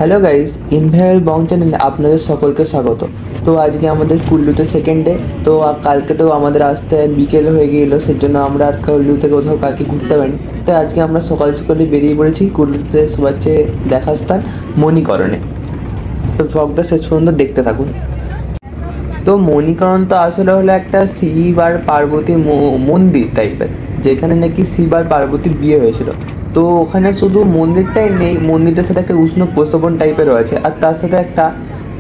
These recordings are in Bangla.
হ্যালো গাইস, ইনভ্যাল বং চ্যানেলে আপনাদের সকলকে স্বাগত। তো আজকে আমাদের কুল্লুতে সেকেন্ড ডে। তো কালকে তো আমাদের আসতে বিকেল হয়ে গিয়েলো, সেজন্য আমরা আর কুল্লুতে কোথাও কালকে ঘুরতে পারিনি। তো আজকে আমরা সকাল সকালে বেরিয়ে পড়েছি কুল্লুতে সবার চেয়ে দেখার স্থান মণিকরণে। তো ব্লগটা শেষ পর্যন্ত দেখতে থাকুন। তো মণিকরণ তো আসলে হলো একটা শিব আর পার্বতীর মন্দির টাইপের, যেখানে নাকি শিব আর পার্বতীর বিয়ে হয়েছিল। তো ওখানে শুধু মন্দিরটাই নেই, মন্দিরটার সাথে একটা উষ্ণ প্রস্রবণ টাইপেরও আছে, আর তার সাথে একটা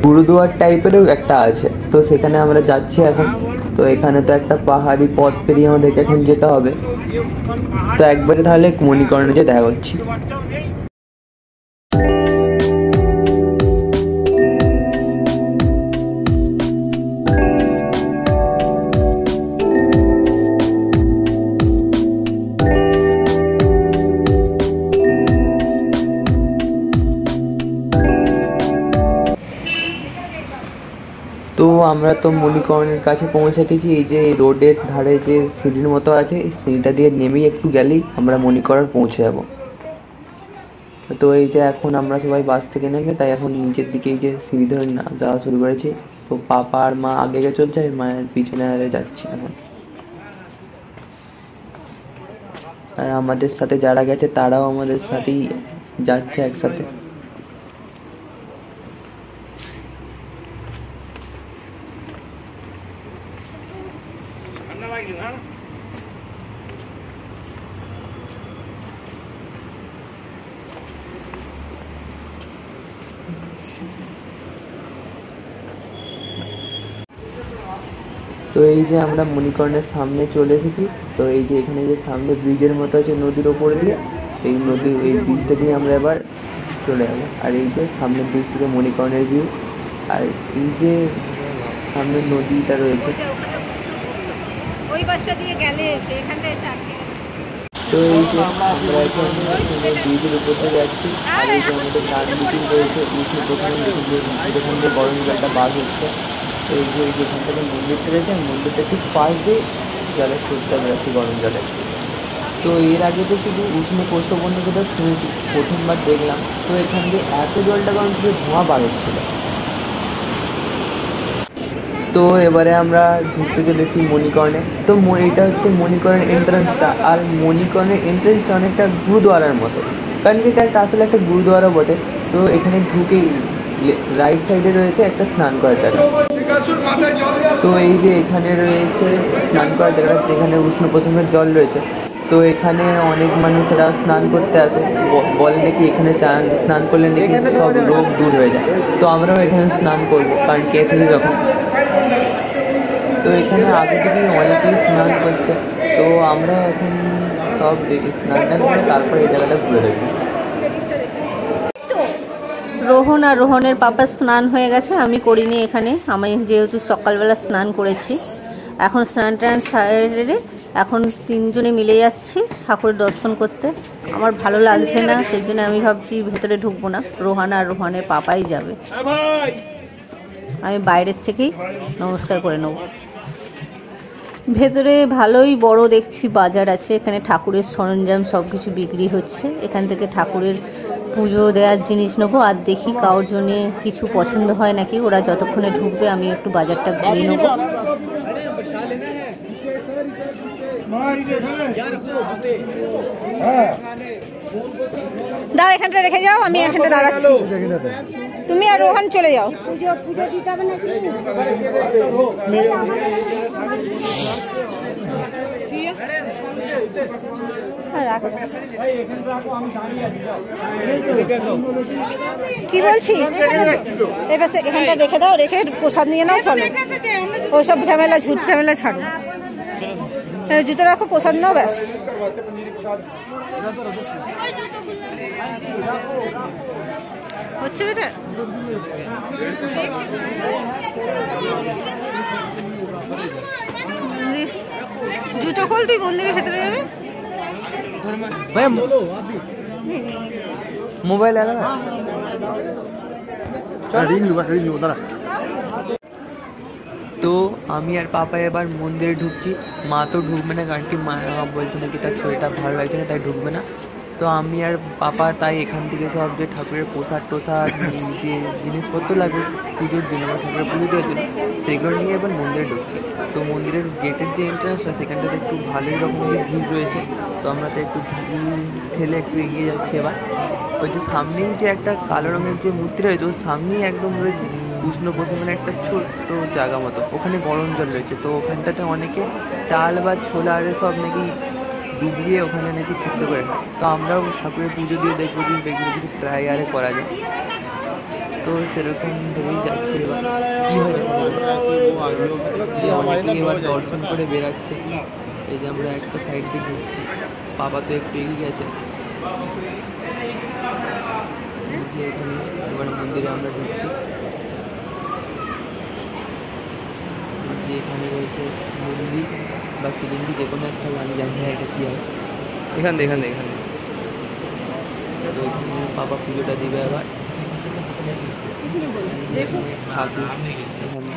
গুরুদুয়ার টাইপেরও একটা আছে। তো সেখানে আমরা যাচ্ছি এখন। তো এখানে তো একটা পাহাড়ি পথ পেরিয়ে আমাদেরকে এখন যেতে হবে। তো একবারে তাহলে মণিকরণে যে দেখা করছি। তো আমরা তো মণিকরণের কাছে পৌঁছে গেছি। এই যে রোডের ধারে যে সিঁড়ির মতো আছে, এই সিঁড়িটা দিয়ে নেমেই একটু গেলেই আমরা মণিকরণ পৌঁছে যাব। তো এই যে এখন আমরা সবাই বাস থেকে নেমে তাই এখন নিচের দিকে এই যে সিঁড়ি ধরে যাওয়া শুরু করেছি। তো পাপা আর মা আগে আগে চলছে, আর মায়ের পিছনে আরে যাচ্ছি এখন। আর আমাদের সাথে যারা গেছে তারাও আমাদের সাথেই যাচ্ছে একসাথে। তো এই যে আমরা মণিকরণের সামনে চলে এসেছি। তো এই যে এখানে যে সামনে ব্রিজের মতো আছে নদীর ওপরে দিয়ে, এই নদীর এই ব্রিজটা দিয়ে আমরা এবার চলে যাবো। আর এই যে সামনের দিক থেকে মণিকরণের ভিউ, আর এই যে সামনে নদীটা রয়েছে। ওই বাসটা দিয়ে গেলে এখানটা এসে আটকে। তো এই যে আমরা এখন ব্রিজের উপর দিয়ে যাচ্ছি। আর এই যে আমাদের গান মিটিং রয়েছে, উষ্ণ প্রথমে যেখান দিয়ে গরম জলটা বার হচ্ছে। তো এই যে যেখান থেকে মন্দিরটা রয়েছে, মন্দিরটা ঠিক পাশ দিয়ে জলের স্রোতটা বেরোচ্ছে গরম জলে। তো এর আগে তো শুধু উষ্ণ প্রস্রবণের কথা শুনেছি, প্রথমবার দেখলাম। তো এখান দিয়ে এত জলটা গরম থেকে ধোঁয়া বার হচ্ছিল। তো এবারে আমরা ঢুকতে চলেছি মণিকরণে। তো এটা হচ্ছে মণিকরণের এন্ট্রান্সটা। আর মণিকরণের এন্ট্রান্সটা অনেকটা গুরুদুয়ারার মতো, কারণ কি এটা একটা আসলে একটা গুরুদুয়ারা বটে। তো এখানে ঢুকেই রাইট সাইডে রয়েছে একটা স্নান করার জায়গা। তো এই যে এখানে রয়েছে স্নান করার জায়গাটা, যেখানে উষ্ণ প্রসন্নের জল রয়েছে। তো এখানে অনেক মানুষেরা স্নান করতে আসে, বলে নাকি এখানে স্নান করলে নাকি সব রোগ দূর হয়ে যায়। তো আমরাও এখানে স্নান করবো, কারণ কি এসেছি যখন। তো এখানে আগে থেকেই অনেকেই স্নান করছে। তো আমরা এখন সব দেখি স্নান টান করে তারপরে এই জায়গাটা ঘুরে দেখি। রোহন আর রোহনের পাপা স্নান হয়ে গেছে, আমি করিনি। এখানে আমি যেহেতু সকালবেলা স্নান করেছি, এখন স্নান টান সাইডে এখন তিনজনে মিলে যাচ্ছি ঠাকুরের দর্শন করতে। আমার ভালো লাগছে না, সেই জন্য আমি ভাবছি ভেতরে ঢুকবো না, রোহান আর রোহানের পাপাই যাবে। আমি বাইরের থেকেই নমস্কার করে নেব। ভেতরে ভালোই বড় দেখছি বাজার আছে, এখানে ঠাকুরের সরঞ্জাম সব কিছু বিক্রি হচ্ছে। এখান থেকে ঠাকুরের পুজো দেওয়ার জিনিস নেবো, আর দেখি কারোর জন্যে কিছু পছন্দ হয় নাকি। ওরা যতক্ষণে ঢুকবে আমি একটু বাজারটা ঘুরে নেবো। দাও, এখানটা রেখে যাও, আমি এখানটা দাঁড়াচ্ছি। তুমি আর রোহান চলে যাও। কি বলছি, এবার এখানটা রেখে দাও, রেখে প্রসাদ নিয়ে নাও, চলো। ওইসব ঝামেলা ঝুট ঝামেলা ছাড়ো, জুতো রাখো, প্রসাদ নাও, ব্যাস। হচ্ছে বেটা, জুতো খোল, তুই মন্দিরের ভেতরে যাবে। মোবাইল তো আমি আর পাপা এবার মন্দিরে ঢুকছি। মা তো ঢুকবে না, কারণ কি মা বলছে নাকি তার শরীরটা ভালো লাগছে না, তাই ঢুকবে না। তো তো আমি আর পাপা তাই এখান থেকে সব যে ঠাকুরের প্রসাদ টোসাদ যে জিনিসপত্র লাগবে পুজোর দিন আমার ঠাকুরের পুজো দেওয়ার জন্য সেগুলো নিয়ে এবার মন্দিরে ঢুকছি। তো মন্দিরের গেটের যে এন্ট্রান্সটা সেখানটাতে একটু ভালোই রকমের ভিড় রয়েছে। তো আমরা তো একটু ভিড় ঠেলে একটু এগিয়ে যাচ্ছি। এবার ওই যে সামনেই যে একটা কালো রঙের যে মূর্তি রয়েছে ওর সামনেই একদম রয়েছে উষ্ণ প্রসাদ একটা ছোট্ট জায়গা মতো, ওখানে গরম জল রয়েছে। তো ওখানটাতে অনেকে চাল বা ছোলা আর সব নাকি ডুবিয়ে ওখানে নাকি সিদ্ধ করে খায়। তো আমরাও ঠাকুরের পুজো দিয়ে দেখবো যে দেখবো যদি ট্রাই আরে করা যায়। তো সেরকম ভেবেই যাচ্ছে। এবার কী হয় যে অনেকেই এবার দর্শন করে বেরাচ্ছে। এই যে আমরা একটা সাইড দিয়ে ঘুরছি, বাবা তো একটু এগিয়ে গেছে যে এখানে এবার মন্দিরে আমরা ঢুকছি। যে এখানে রয়েছে মন্দির বা ফিলিংটি যে কোনো একটা, আমি জানি না এটা কী হয়। এখানে তো এখানে বাবা পুজোটা দিবে আবার ঠাকুর। এখানে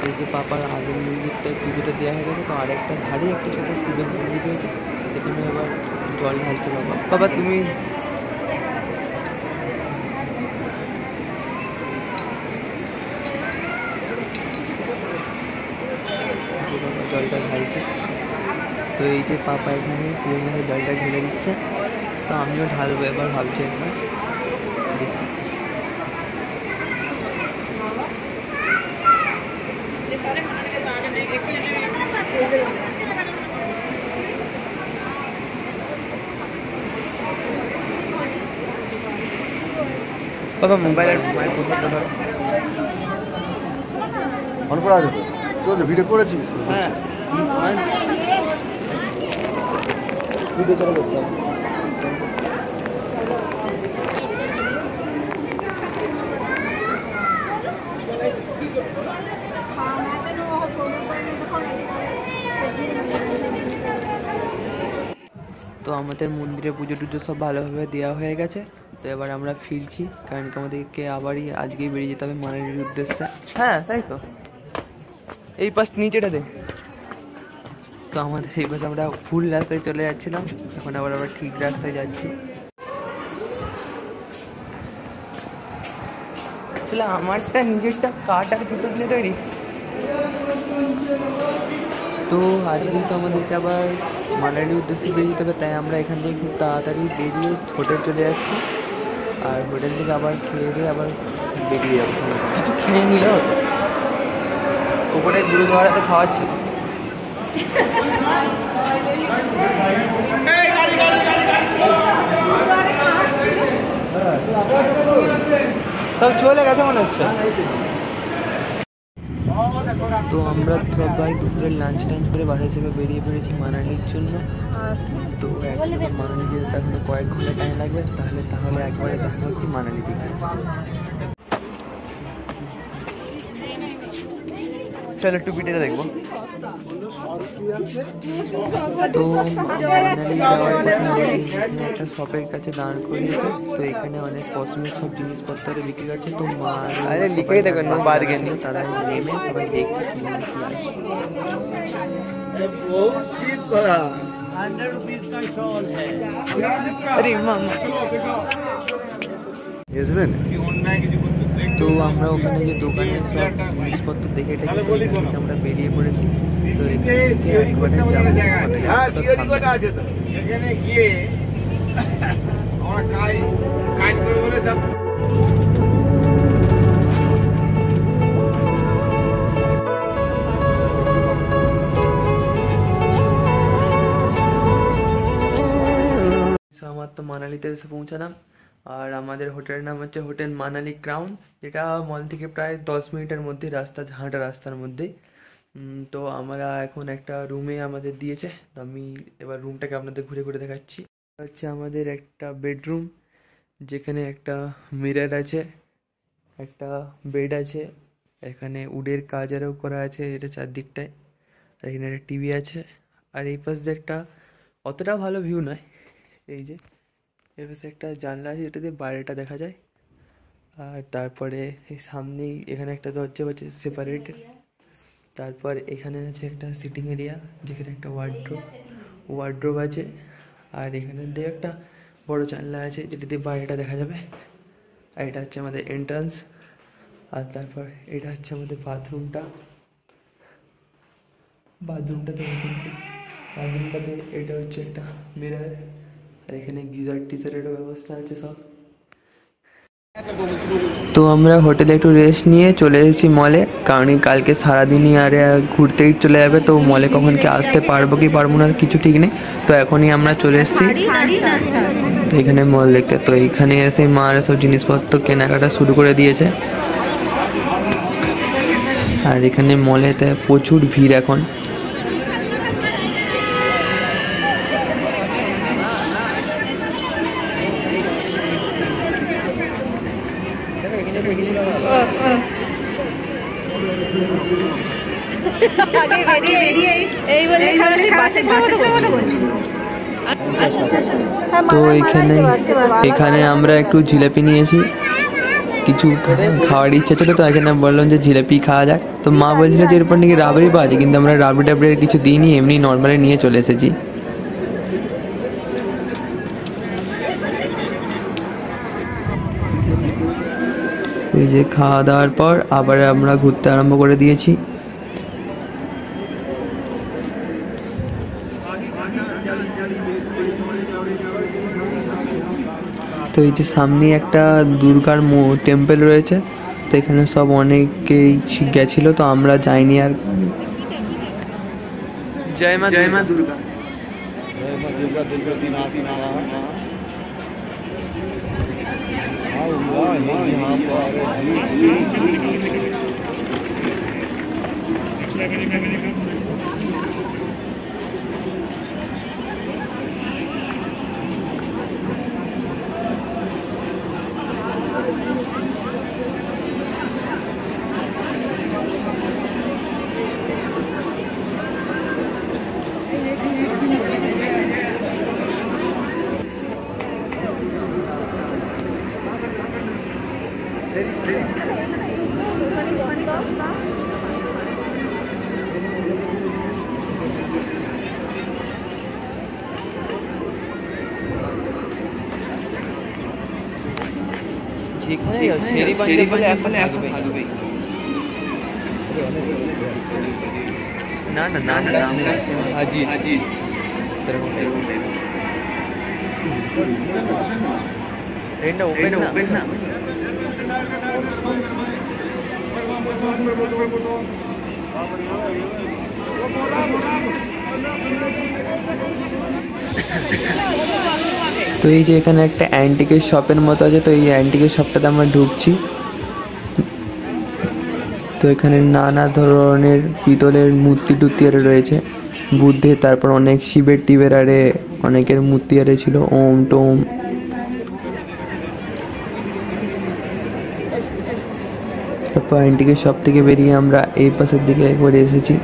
এই যে পাপার আগের মন্দিরটায় পুজোটা দেওয়া হয়ে গেছে, তো আর একটা ধারে একটা ছোটো শিবের মন্দির রয়েছে, সেখানে আবার জল ঢালছে বাবা। বাবা তুমি জলটা ঢালছে। তো এই যে পাপা এখানে শিবের মধ্যে জলটা ঢেলে দিচ্ছে, তো আমিও ঢালবো এবার ভাবছি একবার দেখি। বাবা মোবাইলের মায়ের প্রসাদটা ধরো। মনে পড়া যেত চলছে ভিডিও করেছিস? হ্যাঁ ভিডিও চলে যেত। তো আমাদের মন্দিরে পুজো টুজো সব ভালোভাবে দেওয়া হয়ে গেছে। তো এবার আমরা ফিরছি, কারণ কি আমাদেরকে আবারই আজকেই বেরিয়ে যেতে হবে মানালির উদ্দেশ্যে। হ্যাঁ তাই তো, এই পাশ নিচেটা দে। তো আমাদের এই পাশে আমরা ভুল রাস্তায় চলে যাচ্ছিলাম, এখন আবার আমরা ঠিক রাস্তায় যাচ্ছি। আসলে আমারটা নিজেরটা কাটার ভিতর নিয়ে তৈরি। তো আজকেই তো আমাদেরকে আবার মানালির উদ্দেশ্যে বেরিয়ে যেতে হবে, তাই আমরা এখান থেকে খুব তাড়াতাড়ি বেরিয়ে হোটেল চলে যাচ্ছি। আর হোটেল থেকে আবার খেয়ে দিয়ে আবার বেরিয়ে যাবো। কিছু খেয়ে নিলে হতো, ওপরে গুরুদুয়ারাতে খাওয়াচ্ছে। সব চলে গেছে মনে হচ্ছে। তো আমরা সবাই দুপুরে লাঞ্চ করে বাসা হিসেবে বেরিয়ে পড়েছি মানালির জন্য। তো একবার মানালি যেতে এখনো কয়েক ঘন্টা টাইম লাগবে, তাহলে একবারে দেখা হচ্ছে মানালি থেকে। চলো টুপিটা দেখবো। তো মানালি যাওয়ার পথে এখানে একটা শপের কাছে দাঁড় করিয়েছে। তো এখানে অনেক পছন্দের সব জিনিসপত্র বিক্রি করছে। তো মা লিখেই দেখেন বার্গেন, তারা নেমে সবাই দেখছে কি তো আমরা ওখানে যে দোকানে সব জিনিসপত্র দেখে আমরা বেরিয়ে পড়েছি। তো একবারে গিয়ে আমরা কাজ করে বলে আমার তো মানালিতে এসে পৌঁছালাম। আর আমাদের হোটেলের নাম হচ্ছে হোটেল মানালি ক্রাউন, যেটা মল থেকে প্রায় 10 মিনিটের মধ্যে হাঁটা রাস্তার মধ্যেই। তো আমরা এখন একটা রুমে আমাদের দিয়েছে। তো আমি এবার রুমটাকে আপনাদের ঘুরে ঘুরে দেখাচ্ছি। হচ্ছে আমাদের একটা বেডরুম, যেখানে একটা মিরর আছে, একটা বেড আছে, এখানে উডের কাজ আরও করা আছে এটা চারদিকটায়। আর এখানে একটা টিভি আছে। আর এই পাশ দিয়ে একটা অতটা ভালো ভিউ নয়, এই যে এর পাশে একটা জানলা আছে যেটা দিয়ে বাইরেটা দেখা যায়। আর তারপরে এই সামনেই এখানে একটা দরজা আছে সেপারেটেড। তারপর এখানে আছে একটা সিটিং এরিয়া, যেখানে একটা ওয়ার্ড্রোব আছে, আর এখানে দিয়ে একটা বড় জানলা আছে যেটা দিয়ে বাইরেটা দেখা যাবে। আর এটা হচ্ছে আমাদের এন্ট্রান্স, আর তারপর এটা হচ্ছে আমাদের বাথরুমটাতে এটা হচ্ছে একটা মিরর, আর এখানে গিজার টিজারেরও ব্যবস্থা আছে সব। তো আমরা হোটেলে একটু রেস্ট নিয়ে চলে এসেছি মলে, কারণ কালকে সারাদিনই আরে ঘুরতেই চলে যাবে, তো মলে কখন কি আসতে পারবো কি পারবো না কিছু ঠিক নেই। তো এখনই আমরা চলে এসেছি এখানে মল দেখতে। তো এইখানে এসে মা সব জিনিসপত্র কেনাকাটা শুরু করে দিয়েছে, আর এখানে মলেতে প্রচুর ভিড় এখন। তো এখানে আমরা একটু জিলাপি নিয়েছি, কিছু খাওয়ার ইচ্ছা ছিল, তো এখানে বললাম যে জিলাপি খাওয়া যাক। তো মা বলছিল যে এরপর নাকি রাবড়ি পাওয়া যায়, কিন্তু আমরা রাবড়ি টাবড়ি কিছু দিইনি, এমনি নর্মালি নিয়ে চলে এসেছি। এই যে খাওয়া দাওয়ার পর আবার আমরা ঘুরতে আরম্ভ করে দিয়েছি। তো এই যে সামনে একটা দুর্গার টেম্পল রয়েছে, তো এখানে সব অনেকেই গেছিল, তো আমরা যাইনি আর। জয় মা দুর্গা। जय माँ दुर्गा दुर्गा दिन आसीन না না না না হাজি হাজি ট্রেনটা ওপেন না। তো এই যে এখানে একটা অ্যান্টিকের শপের মতো আছে, তো এই অ্যান্টিকের শপটাতে আমরা ঢুকছি। তো এখানে নানা ধরনের পিতলের মূর্তি টুর্তি আরে রয়েছে, বুদ্ধের, তারপর অনেক শিবের টিবের আরে অনেকের মূর্তি আরে ছিল, ওম টোম। তারপর অ্যান্টিকের শপ থেকে বেরিয়ে আমরা এই পাশের দিকে একবার এসেছি।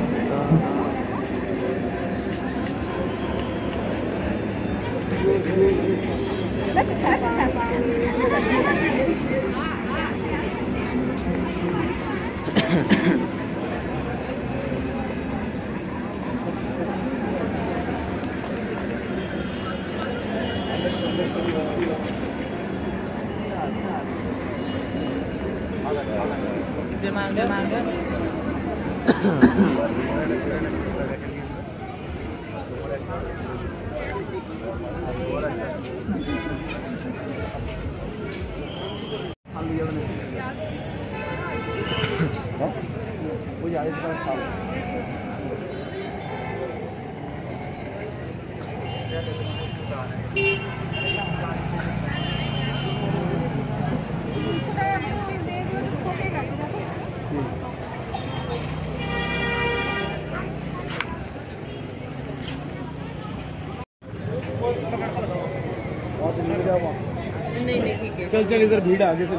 चल चल इधर भीड़ आगे से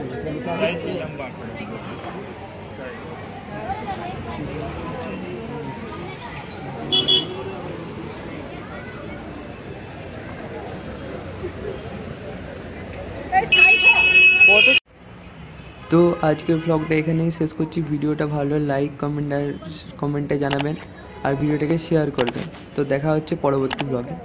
তো আজকের ব্লগটা এখানেই শেষ করছি। ভিডিওটা ভালো লাইক কমেন্টে জানাবেন, আর ভিডিওটাকে শেয়ার করবেন। তো দেখা হচ্ছে পরবর্তী ব্লগে।